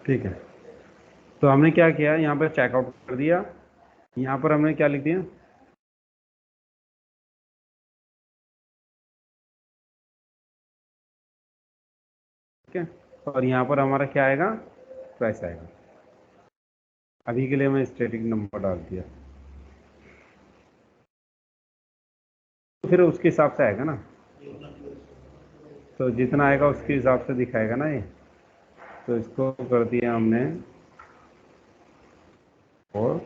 ठीक है, तो हमने क्या किया, यहाँ पर चेकआउट कर दिया, यहाँ पर हमने क्या लिख दिया, ठीक है, और यहाँ पर हमारा क्या आएगा, प्राइस आएगा। अभी के लिए मैं स्टैटिक नंबर डाल दिया, तो फिर उसके हिसाब से आएगा ना, तो जितना आएगा उसके हिसाब से दिखाएगा ना ये। तो इसको कर दिया हमने और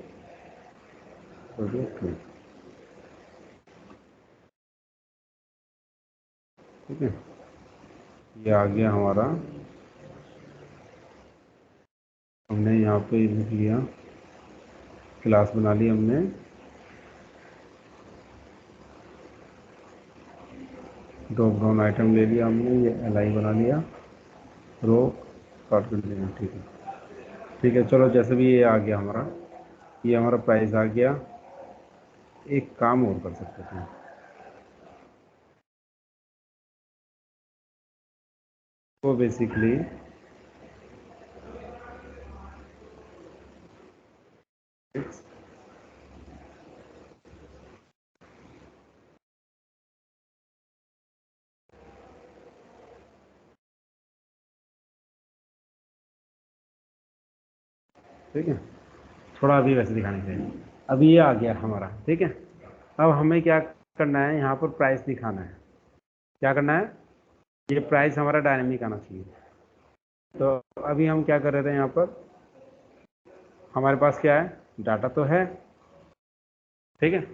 ठीक है, ये आ गया हमारा, हमने यहाँ पे लिख लिया, क्लास बना ली हमने, ड्रॉप डाउन आइटम ले लिया हमने, ये एल बना लिया, रो स्टार्ट कर लिया। ठीक है, ठीक है, चलो जैसे भी ये आ गया हमारा, ये हमारा प्राइस आ गया। एक काम और कर सकते थे, तो बेसिकली ठीक है, थोड़ा अभी वैसे दिखाने के लिए, अभी ये आ गया हमारा। ठीक है, अब हमें क्या करना है, यहाँ पर प्राइस दिखाना है। क्या करना है, ये प्राइस हमारा डायनेमिक आना चाहिए। तो अभी हम क्या कर रहे थे, यहाँ पर हमारे पास क्या है, डाटा तो है। ठीक है,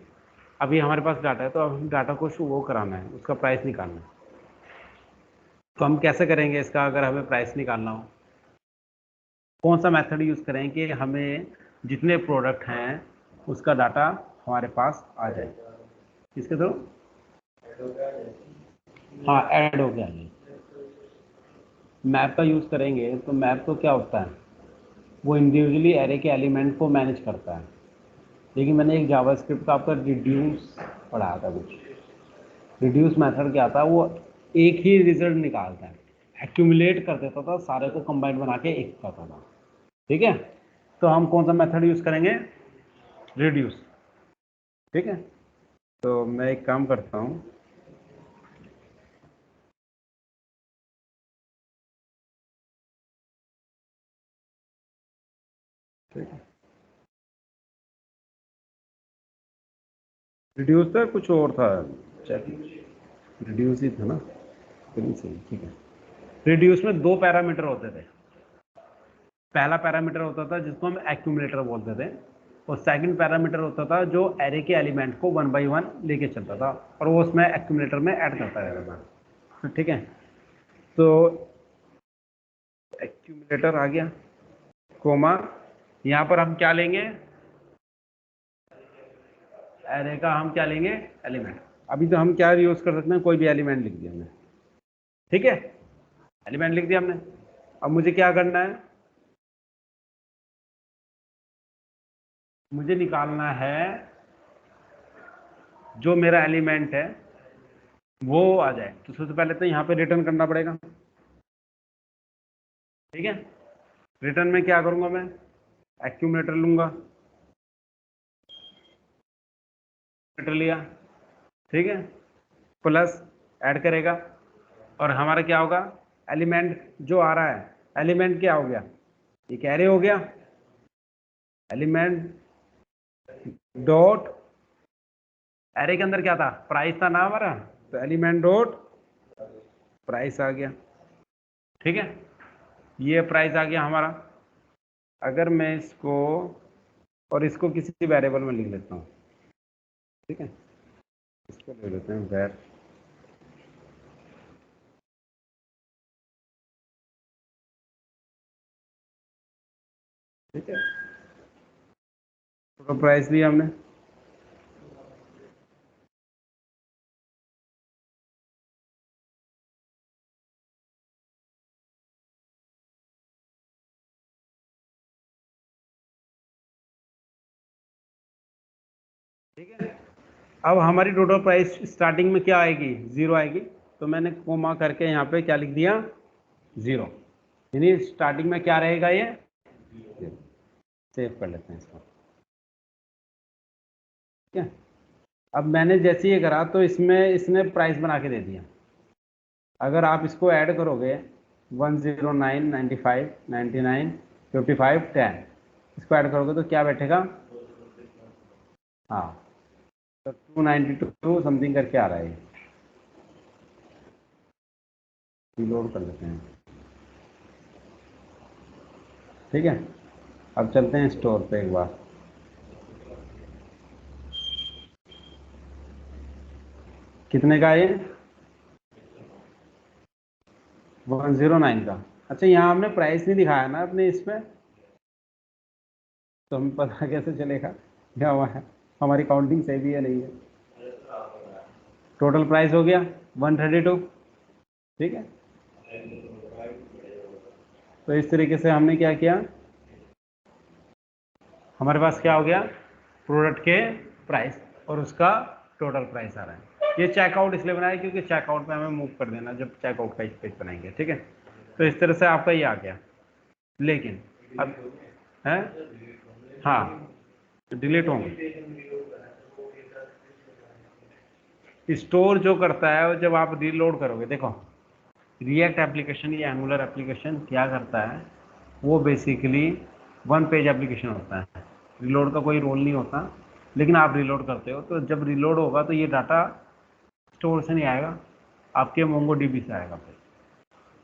अभी हमारे पास डाटा है, तो अब हम डाटा को वो कराना है, उसका प्राइस निकालना है। तो हम कैसे करेंगे इसका, अगर हमें प्राइस निकालना हो, कौन सा मेथड यूज़ करें कि हमें जितने प्रोडक्ट हैं उसका डाटा हमारे पास आ जाए, किसके थ्रू, हाँ ऐड हो गया है। मैप का यूज़ करेंगे, तो मैप तो क्या होता है, वो इंडिविजुअली एरे के एलिमेंट को मैनेज करता है। लेकिन मैंने एक जावास्क्रिप्ट का आपका रिड्यूस पढ़ाया था कुछ, रिड्यूस मेथड क्या था, वो एक ही रिजल्ट निकालता है, एक्यूमुलेट कर देता था, सारे को कंबाइंड बना के एक करता था। ठीक है, तो हम कौन सा मेथड यूज़ करेंगे, रिड्यूस। ठीक है, तो मैं एक काम करता हूँ, ठीक है, रिड्यूस था कुछ और था, चेक, रिड्यूस ही था ना, चलिए सही, ठीक है। रिड्यूस में दो पैरामीटर होते थे, पहला पैरामीटर होता था जिसको हम एक्यूमुलेटर बोलते थे, और सेकंड पैरामीटर होता था जो एरे के एलिमेंट को 1 बाई 1 लेके चलता था, और वो उसमें एक्यूमुलेटर में ऐड करता रहता था। ठीक है, तो एक्यूमुलेटर आ गया, कोमा, यहाँ पर हम क्या लेंगे, एरे का हम क्या लेंगे, एलिमेंट। अभी तो हम क्या यूज कर सकते हैं, कोई भी एलिमेंट लिख दिया हमने। ठीक है, एलिमेंट लिख दिया हमने। अब मुझे क्या करना है, मुझे निकालना है जो मेरा एलिमेंट है वो आ जाए। तो सबसे पहले तो यहाँ पे रिटर्न करना पड़ेगा। ठीक है, रिटर्न में क्या करूंगा मैं, एक्यूमुलेटर लूंगा, एक्यूमुलेटर लिया, ठीक है, प्लस ऐड करेगा, और हमारा क्या होगा, एलिमेंट जो आ रहा है, एलिमेंट क्या हो गया, एक एरे हो गया, एलिमेंट डॉट, एरे के अंदर क्या था, प्राइस था ना हमारा, तो एलिमेंट डॉट प्राइस आ गया। ठीक है, ये प्राइस आ गया हमारा। अगर मैं इसको और इसको किसी वेरिएबल में लिख लेता हूँ, ठीक है, इसको ले लेते हैं वैर, ठीक है, तो प्राइस दिया हमने। ठीक है, अब हमारी टोटल प्राइस स्टार्टिंग में क्या आएगी, जीरो आएगी, तो मैंने कोमा करके यहाँ पे क्या लिख दिया, जीरो। यानी स्टार्टिंग में क्या रहेगा, ये सेव कर लेते हैं इसको। ठीक है, अब मैंने जैसे ये करा तो इसमें इसने प्राइस बना के दे दिया। अगर आप इसको ऐड करोगे 109, 95, 99, 55, 10, इसको ऐड करोगे तो क्या बैठेगा? हाँ, तो 292 समथिंग करके आ रहा है। रिलोड कर देते हैं। ठीक है, अब चलते हैं स्टोर पे एक बार। कितने का है ये? 109 का। अच्छा, यहाँ हमने प्राइस नहीं दिखाया ना अपने इसमें, तो हमें पता कैसे चलेगा क्या हुआ है, हमारी काउंटिंग सही भी है नहीं है। टोटल प्राइस हो गया 132। ठीक है, तो इस तरीके से हमने क्या किया, हमारे पास क्या हो गया, प्रोडक्ट के प्राइस और उसका टोटल प्राइस आ रहा है। ये चेकआउट इसलिए बनाया क्योंकि चेकआउट पे हमें मूव कर देना जब चेकआउट का पेज बनाएंगे। ठीक है, तो इस तरह से आपका ये आ गया। लेकिन अब है, हाँ, डिलीट होंगे। स्टोर जो करता है वो जब आप रीलोड करोगे, देखो रिएक्ट एप्लीकेशन या एंगुलर एप्लीकेशन क्या करता है, वो बेसिकली वन पेज एप्लीकेशन होता है, रिलोड का कोई रोल नहीं होता। लेकिन आप रिलोड करते हो तो जब रिलोड होगा तो ये डाटा स्टोर से नहीं आएगा, आपके मोंगो डीबी से आएगा। फिर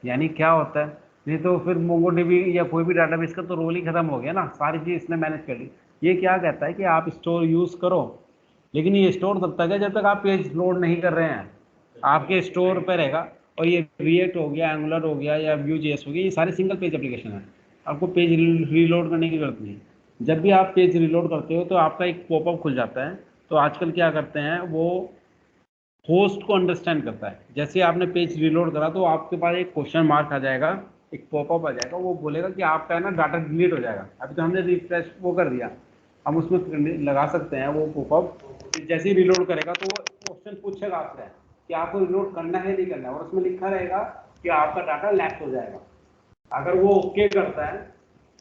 यानी क्या होता है, नहीं तो फिर मोंगो डीबी या कोई भी डाटाबेस का तो रोल ही खत्म हो गया ना, सारी चीज़ इसने मैनेज कर ली। ये क्या कहता है कि आप स्टोर यूज़ करो, लेकिन ये स्टोर तब तक है जब तक आप पेज लोड नहीं कर रहे हैं, आपके स्टोर पे रहेगा। और ये रिएक्ट हो गया, एंगुलर हो गया या व्यू जेएस हो गया, ये सारे सिंगल पेज एप्लीकेशन है, आपको पेज रीलोड करने की जरूरत नहीं है। जब भी आप पेज रीलोड करते हो तो आपका एक पॉपअप खुल जाता है। तो आजकल क्या करते हैं, वो होस्ट को अंडरस्टैंड करता है। जैसे आपने पेज रीलोड करा तो आपके पास एक क्वेश्चन मार्क आ जाएगा, एक पॉपअप आ जाएगा, वो बोलेगा कि आपका है ना डाटा डिलीट हो जाएगा। अभी तो हमने रिफ्रेश वो कर दिया, हम उसमें लगा सकते हैं वो पॉपअप। जैसे ही रिलोड करेगा तो वो क्वेश्चन पूछेगा आपसे कि आपको रिलोड करना है नहीं करना है, और उसमें लिखा रहेगा कि आपका डाटा लैप्स हो जाएगा। अगर वो ओके करता है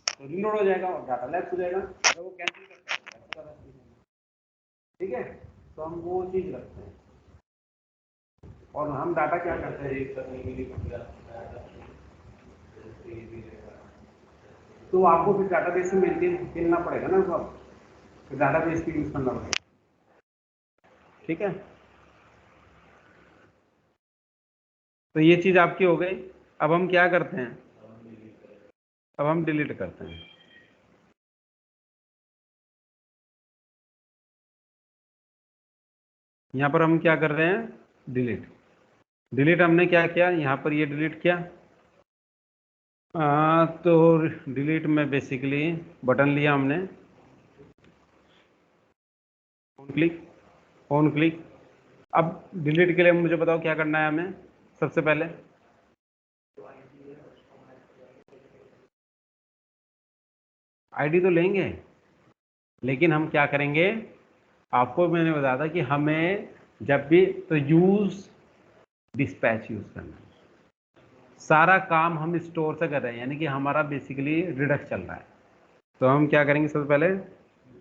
तो रिलोड हो जाएगा और डाटा लैप्स हो जाएगा, अगर वो कैंसिल करता है। ठीक है, तो हम वो चीज़ रखते हैं। और हम डाटा क्या करते हैं रीड करने के लिए, तो आपको फिर डाटाबेस से मेंटेन खेलना पड़ेगा ना, सब फिर डाटाबेस की यूज़ करना पड़ेगा। ठीक है, तो ये चीज़ आपकी हो गई। अब हम क्या करते हैं, अब हम डिलीट करते हैं। यहाँ पर हम क्या कर रहे हैं, डिलीट। डिलीट हमने क्या किया, यहाँ पर ये डिलीट किया। तो डिलीट में बेसिकली बटन लिया हमने, ऑन क्लिक, ऑन क्लिक। अब डिलीट के लिए मुझे बताओ क्या करना है हमें। सबसे पहले आईडी तो लेंगे, लेकिन हम क्या करेंगे, आपको मैंने बताया था कि हमें जब भी तो यूज डिस्पैच यूज करना है। सारा काम हम स्टोर से कर रहे हैं, यानी कि हमारा बेसिकली रिडक्स चल रहा है। तो हम क्या करेंगे, सबसे पहले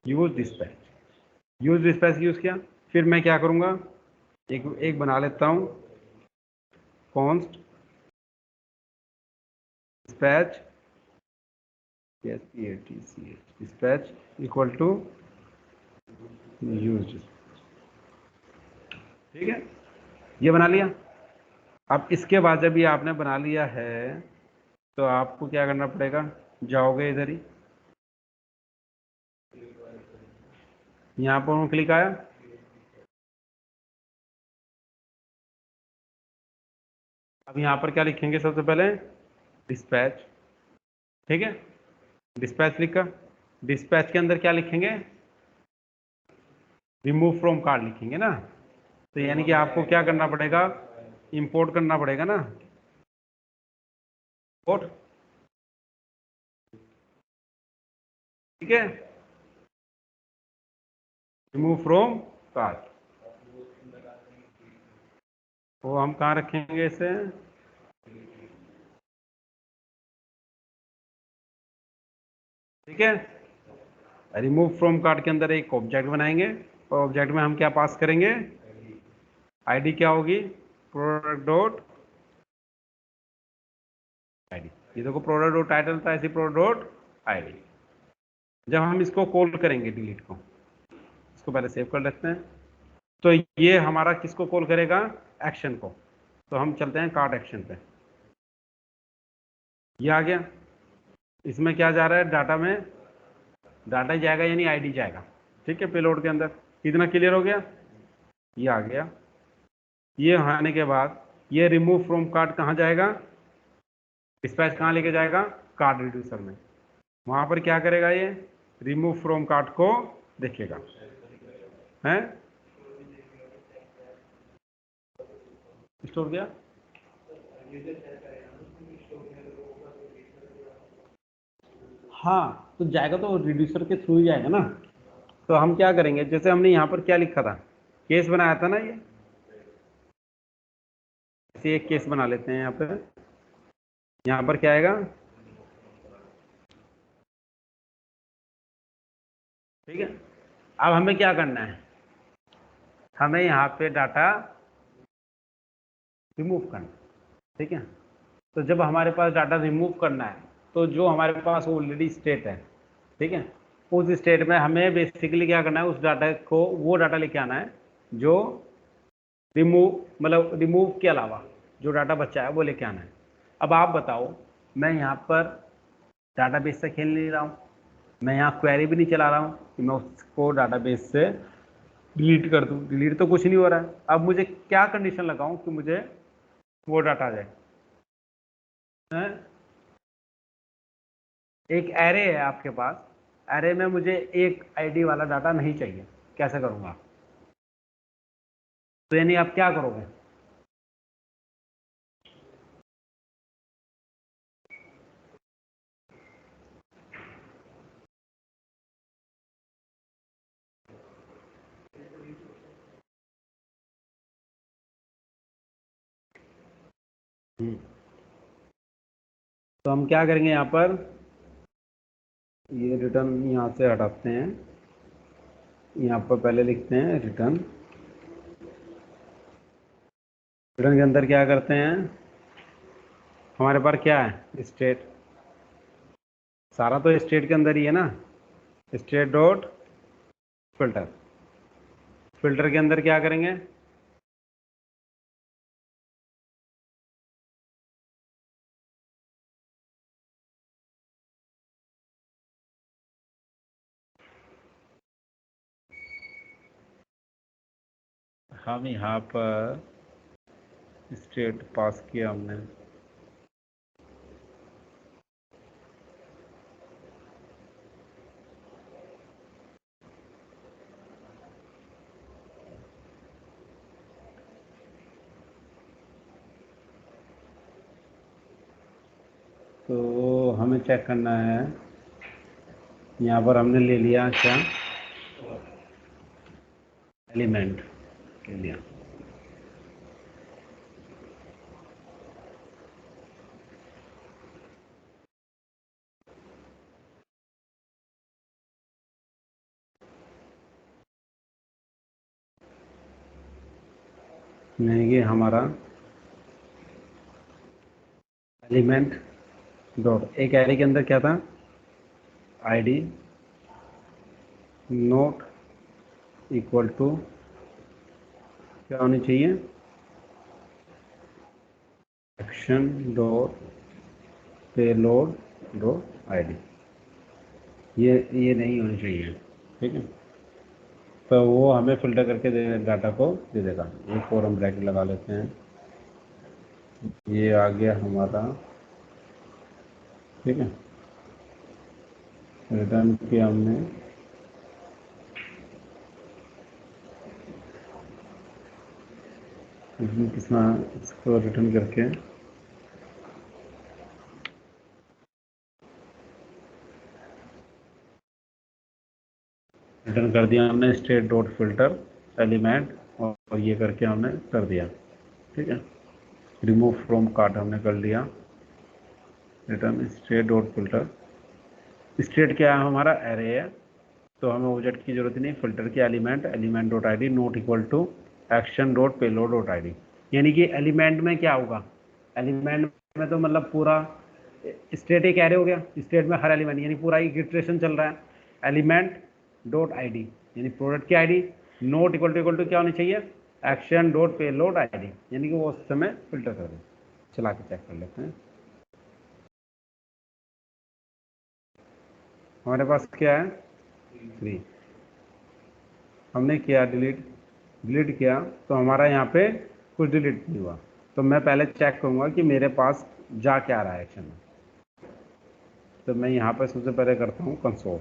use dispatch. Use dispatch use किया, फिर मैं क्या करूंगा, एक एक बना लेता हूं, const dispatch, dispatch equal to use. ठीक है, ये बना लिया। अब इसके बाद जब ये आपने बना लिया है तो आपको क्या करना पड़ेगा, जाओगे इधर ही, यहाँ पर क्लिक आया। अब यहाँ पर क्या लिखेंगे, सबसे पहले डिस्पैच। ठीक है, डिस्पैच लिखा। डिस्पैच के अंदर क्या लिखेंगे, रिमूव फ्रॉम कार्ड लिखेंगे ना। तो यानी कि आपको क्या करना पड़ेगा, इंपोर्ट करना पड़ेगा ना, इंपोर्ट। ठीक है, रिमूव फ्रॉम कार्ड, वो हम कहाँ रखेंगे इसे, ठीक है। रिमूव फ्रॉम कार्ड के अंदर एक ऑब्जेक्ट बनाएंगे और ऑब्जेक्ट में हम क्या पास करेंगे, आईडी क्या होगी, प्रोडक्ट डॉट आईडी। ये देखो प्रोडक्ट डॉट टाइटल था, ऐसे प्रोडक्ट डॉट आईडी। जब हम इसको कॉल करेंगे डिलीट को, इसको पहले सेव कर लेते हैं, तो ये हमारा किसको कॉल करेगा, एक्शन को। तो हम चलते हैं कार्ड एक्शन पे, ये आ गया। इसमें क्या जा रहा है, डाटा में डाटा जाएगा यानी आईडी जाएगा, ठीक है, पेलोड के अंदर। कितना क्लियर हो गया, ये आ गया। ये आने के बाद ये रिमूव फ्रॉम कार्ड कहाँ जाएगा, डिस्पैच कहाँ लेके जाएगा, कार्ड रिड्यूसर में। वहां पर क्या करेगा, ये रिमूव फ्रॉम कार्ड को देखेगा, है स्टोर गया। हाँ तो जाएगा तो रिड्यूसर के थ्रू ही जाएगा ना। तो हम क्या करेंगे, जैसे हमने यहाँ पर क्या लिखा था, केस बनाया था ना, ये ऐसे एक केस बना लेते हैं यहाँ पे। यहाँ पर क्या आएगा, ठीक है। अब हमें क्या करना है, हमें यहाँ पे डाटा रिमूव करना है, ठीक है। तो जब हमारे पास डाटा रिमूव करना है, तो जो हमारे पास ऑलरेडी स्टेट है, ठीक है, उस स्टेट में हमें बेसिकली क्या करना है, उस डाटा को, वो डाटा लेके आना है जो रिमूव, मतलब रिमूव के अलावा जो डाटा बचा है वो लेके आना है। अब आप बताओ, मैं यहाँ पर डाटाबेस से खेल नहीं रहा हूँ, मैं यहाँ क्वेरी भी नहीं चला रहा हूँ कि मैं उसको डाटाबेस से डिलीट कर दूँ, डिलीट तो कुछ नहीं हो रहा है। अब मुझे क्या कंडीशन लगाऊँ कि मुझे वो डाटा आ जाए, हैं? एक एरे है आपके पास, एरे में मुझे एक आईडी वाला डाटा नहीं चाहिए, कैसे करूँगा, तो यानी आप क्या करोगे, तो हम क्या करेंगे, यहाँ पर ये रिटर्न यहाँ से हटाते हैं, यहाँ पर पहले लिखते हैं रिटर्न। रिटर्न के अंदर क्या करते हैं, हमारे पास क्या है, स्टेट, सारा तो स्टेट के अंदर ही है ना, स्टेट डॉट फिल्टर। फिल्टर के अंदर क्या करेंगे, हम यहाँ पर स्टेट पास किया हमने, तो हमें चेक करना है, यहाँ पर हमने ले लिया क्या, एलिमेंट ले लिया। यानी कि हमारा एलिमेंट डॉट, एक एरे के अंदर क्या था, आईडी नोट इक्वल टू क्या होनी चाहिए, action dot payload dot ID, ये नहीं होनी चाहिए, ठीक है। तो वो हमें फिल्टर करके डाटा को दे देगा। एक और हम ब्रैकेट लगा लेते हैं, ये आ गया हमारा, ठीक है। रिटर्न किया हमने, कितना, इसको रिटर्न करके रिटर्न कर दिया हमने, स्टेट डॉट फिल्टर एलिमेंट, और ये करके हमने कर दिया, ठीक है। रिमूव फ्रॉम कार्ट हमने कर लिया, return state dot filter state क्या है हमारा, एरे है, तो हमें ऑब्जेक्ट की जरूरत नहीं, फिल्टर के element dot I D not equal to action dot payload dot I D. यानी कि एलिमेंट में क्या होगा, एलिमेंट में तो मतलब पूरा स्टेट एक एरे हो गया, स्टेट में हर एलिमेंट यानी पूरा एक इटरेशन चल रहा है, एलिमेंट डॉट आई डी यानी प्रोडक्ट की I D not equal to क्या होनी चाहिए, action dot payload I D, यानी कि वो उस समय फिल्टर कर दे। चला के चेक कर लेते हैं। हमारे पास क्या है 3, हमने किया डिलीट किया तो हमारा यहाँ पे कुछ डिलीट नहीं हुआ। तो मैं पहले चेक करूँगा कि मेरे पास जा क्या रहा है एक्शन में। तो मैं यहाँ पे सबसे पहले करता हूँ कंसोल।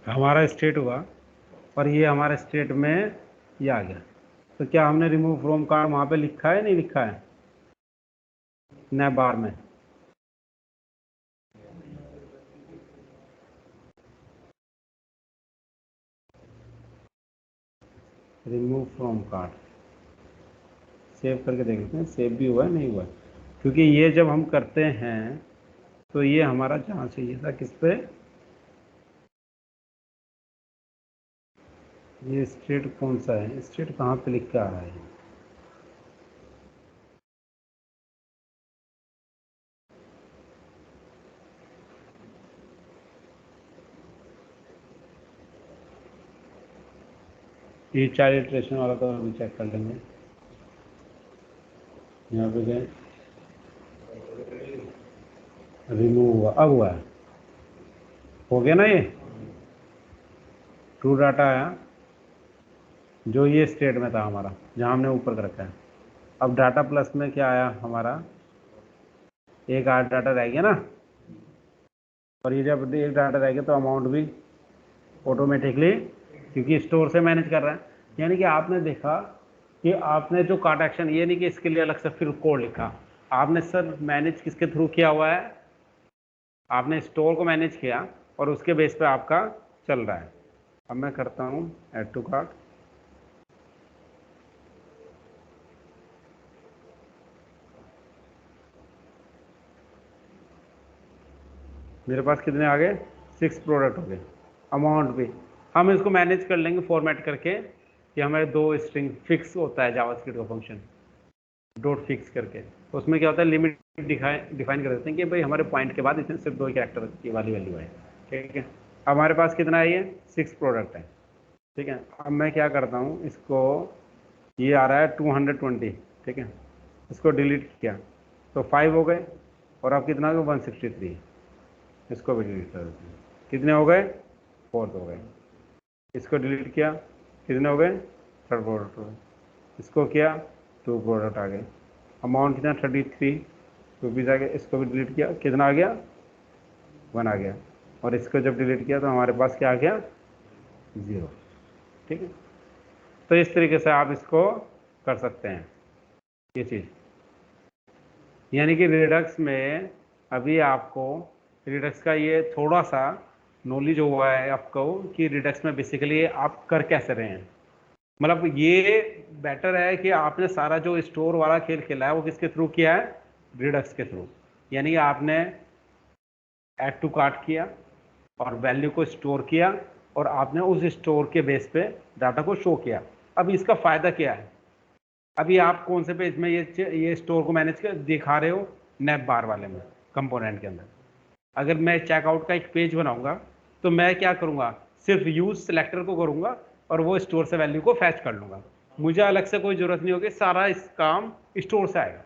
हमारा स्टेट हुआ और ये हमारे स्टेट में ये आ गया। तो क्या हमने रिमूव फ्रॉम कार्ड वहाँ पे लिखा है, नहीं लिखा है, नैब बार में। रिमूव फ्रॉम कार्ड सेव करके देख लेते हैं, सेव भी हुआ है नहीं हुआ है। क्योंकि ये जब हम करते हैं तो ये हमारा जहाँ चाहिए था किस पे, ये स्टेट कौन सा है, स्टेट कहाँ पे लिख के आ रहा है, ये चाइल्ड इटरेशन वाला तो अभी चेक कर लेंगे। यहाँ पे गए, रिमूव हुआ, अब हुआ है, हो गया ना ये ट्रू डाटा आया जो ये स्टेट में था हमारा, जहाँ हमने ऊपर कर रखा है। अब डाटा प्लस में क्या आया हमारा, एक आठ डाटा रह गया ना, और ये जब एक डाटा रह गया तो अमाउंट भी ऑटोमेटिकली, क्योंकि स्टोर से मैनेज कर रहा है। यानी कि आपने देखा कि आपने जो कार्ट एक्शन, ये नहीं कि इसके लिए अलग से फिर कोड लिखा, आपने सर मैनेज किसके थ्रू किया हुआ है, आपने स्टोर को मैनेज किया और उसके बेस पे आपका चल रहा है। अब मैं करता हूँ ऐड टू कार्ट, मेरे पास कितने आ गए, 6 प्रोडक्ट हो गए। अमाउंट भी हम इसको मैनेज कर लेंगे फॉर्मेट करके कि हमारे 2 स्ट्रिंग फिक्स होता है जावास्क्रिप्ट का फंक्शन डॉट फिक्स करके। तो उसमें क्या होता है, लिमिट डिफाइन कर देते हैं कि भाई हमारे पॉइंट के बाद इसमें सिर्फ 2 कैरेक्टर की वाली वैल्यू है। ठीक है, हमारे पास कितना है, ये 6 प्रोडक्ट है। ठीक है, अब मैं क्या करता हूँ, इसको ये आ रहा है 220। ठीक है, इसको डिलीट किया तो 5 हो गए, और अब कितना हो गया 163, इसको भी डिलीट कर देते हैं। कितने हो गए, 4 हो गए। इसको डिलीट किया, कितने हो गए, 3rd प्रोडक्ट हो गए। इसको किया 2 प्रोडक्ट आ गए। अमाउंट कितना 33 रुपीज़ आ गया। इसको भी डिलीट किया, कितना आ गया 1 आ गया। और इसको जब डिलीट किया तो हमारे पास क्या आ गया 0। ठीक है, तो इस तरीके से आप इसको कर सकते हैं ये चीज़। यानी कि रिडक्स में अभी आपको रिडक्स का ये थोड़ा सा नॉलेज हुआ है आपको कि रिडक्स में बेसिकली आप कर कैसे रहे हैं। मतलब ये बेटर है कि आपने सारा जो स्टोर वाला खेल खेला है वो किसके थ्रू किया है, रिडक्स के थ्रू। यानी कि आपने ऐड टू कार्ट किया और वैल्यू को स्टोर किया और आपने उस स्टोर के बेस पे डाटा को शो किया। अब इसका फ़ायदा क्या है, अभी आप कौन से पेज में ये स्टोर को मैनेज कर दिखा रहे हो, नैप बार वाले में कंपोनेंट के अंदर। अगर मैं चेकआउट का एक पेज बनाऊंगा तो मैं क्या करूंगा, सिर्फ यूज सिलेक्टर को करूंगा और वो स्टोर से वैल्यू को फैच कर लूंगा। मुझे अलग से कोई जरूरत नहीं होगी, सारा इस काम स्टोर से आएगा।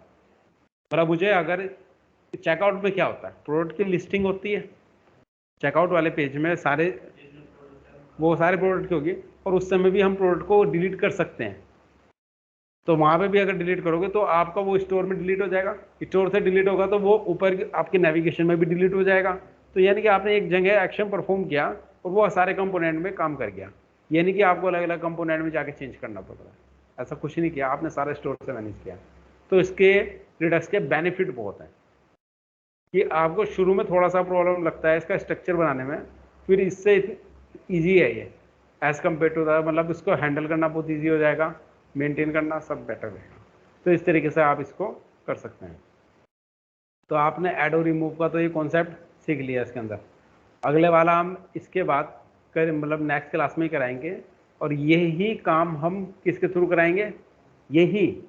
मतलब मुझे अगर चेकआउट में क्या होता है, प्रोडक्ट की लिस्टिंग होती है, चेकआउट वाले पेज में सारे वो सारे प्रोडक्ट की होगी, और उस समय भी हम प्रोडक्ट को डिलीट कर सकते हैं। तो वहाँ पे भी अगर डिलीट करोगे तो आपका वो स्टोर में डिलीट हो जाएगा, स्टोर से डिलीट होगा तो वो ऊपर आपके नेविगेशन में भी डिलीट हो जाएगा। तो यानी कि आपने एक जगह एक्शन परफॉर्म किया और वो सारे कंपोनेंट में काम कर गया, यानी कि आपको अलग अलग कंपोनेंट में जाके चेंज करना पड़ रहा है, ऐसा कुछ नहीं किया आपने, सारे स्टोर से मैनेज किया। तो इसके रिडक्स के बेनिफिट बहुत हैं कि आपको शुरू में थोड़ा सा प्रॉब्लम लगता है इसका स्ट्रक्चर बनाने में, फिर इससे ईजी है ये एज कम्पेयर टू द, मतलब इसको हैंडल करना बहुत ईजी हो जाएगा, मेंटेन करना सब बेटर रहेगा। तो इस तरीके से आप इसको कर सकते हैं। तो आपने ऐड और रिमूव का तो ये कॉन्सेप्ट सीख लिया इसके अंदर। अगले वाला हम इसके बाद कर मतलब नेक्स्ट क्लास में ही कराएंगे, और यही काम हम किसके थ्रू कराएंगे, यही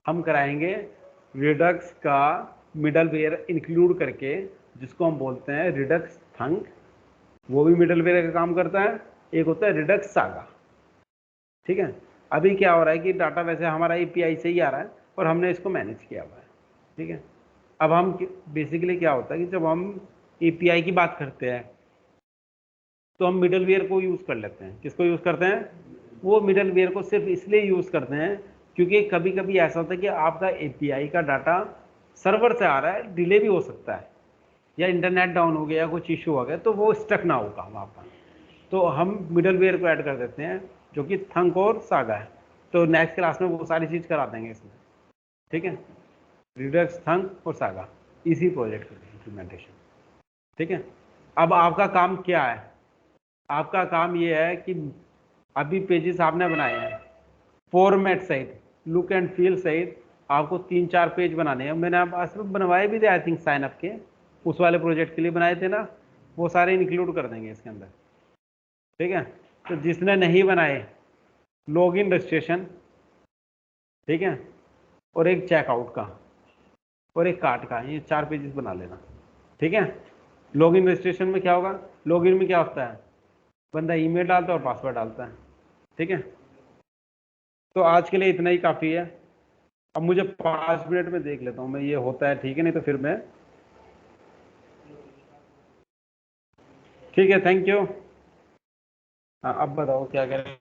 हम कराएंगे रिडक्स का मिडल वेयर इंक्लूड करके, जिसको हम बोलते हैं रिडक्स थंक, वो भी मिडल वेयर का काम करता है, एक होता है रिडक्स सागा। ठीक है, अभी क्या हो रहा है कि डाटा वैसे हमारा एपीआई से ही आ रहा है और हमने इसको मैनेज किया हुआ है। ठीक है, अब हम बेसिकली क्या होता है कि जब हम एपीआई की बात करते हैं तो हम मिडल वेयर को यूज़ कर लेते हैं। किसको यूज़ करते हैं, वो मिडल वेयर को सिर्फ इसलिए यूज़ करते हैं क्योंकि कभी कभी ऐसा होता है कि आपका एपीआई का डाटा सर्वर से आ रहा है, डिले भी हो सकता है, या इंटरनेट डाउन हो गया, कुछ इशू हो गया, तो वो स्टक ना होगा वहाँ पर, तो हम मिडल वेयर को ऐड कर देते हैं जो कि थंक और सागा है। तो नेक्स्ट क्लास में वो सारी चीज़ करा देंगे इसमें। ठीक है, रिडक्स थंक और सागा, इसी प्रोजेक्ट की इम्प्लीमेंटेशन। ठीक है, अब आपका काम क्या है, आपका काम ये है कि अभी पेजेस आपने बनाए हैं फॉर्मेट सहित, लुक एंड फील सहित, आपको 3-4 पेज बनाने हैं। मैंने आप असल में बनवाए भी थे आई थिंक, साइन अप के उस वाले प्रोजेक्ट के लिए बनाए थे ना, वो सारे इंक्लूड कर देंगे इसके अंदर। ठीक है, तो जिसने नहीं बनाए, लॉग इन रजिस्ट्रेशन, ठीक है, और एक चेकआउट का और एक कार्ट का, ये 4 पेजेस बना लेना। ठीक है, लॉग इन रजिस्ट्रेशन में क्या होगा, लॉग इन में क्या होता है, बंदा ईमेल डालता है और पासवर्ड डालता है। ठीक है, तो आज के लिए इतना ही काफ़ी है। अब मुझे 5 मिनट में देख लेता हूँ मैं, ये होता है ठीक है, नहीं तो फिर मैं, ठीक है, थैंक यू। हाँ, अब बताओ क्या करें।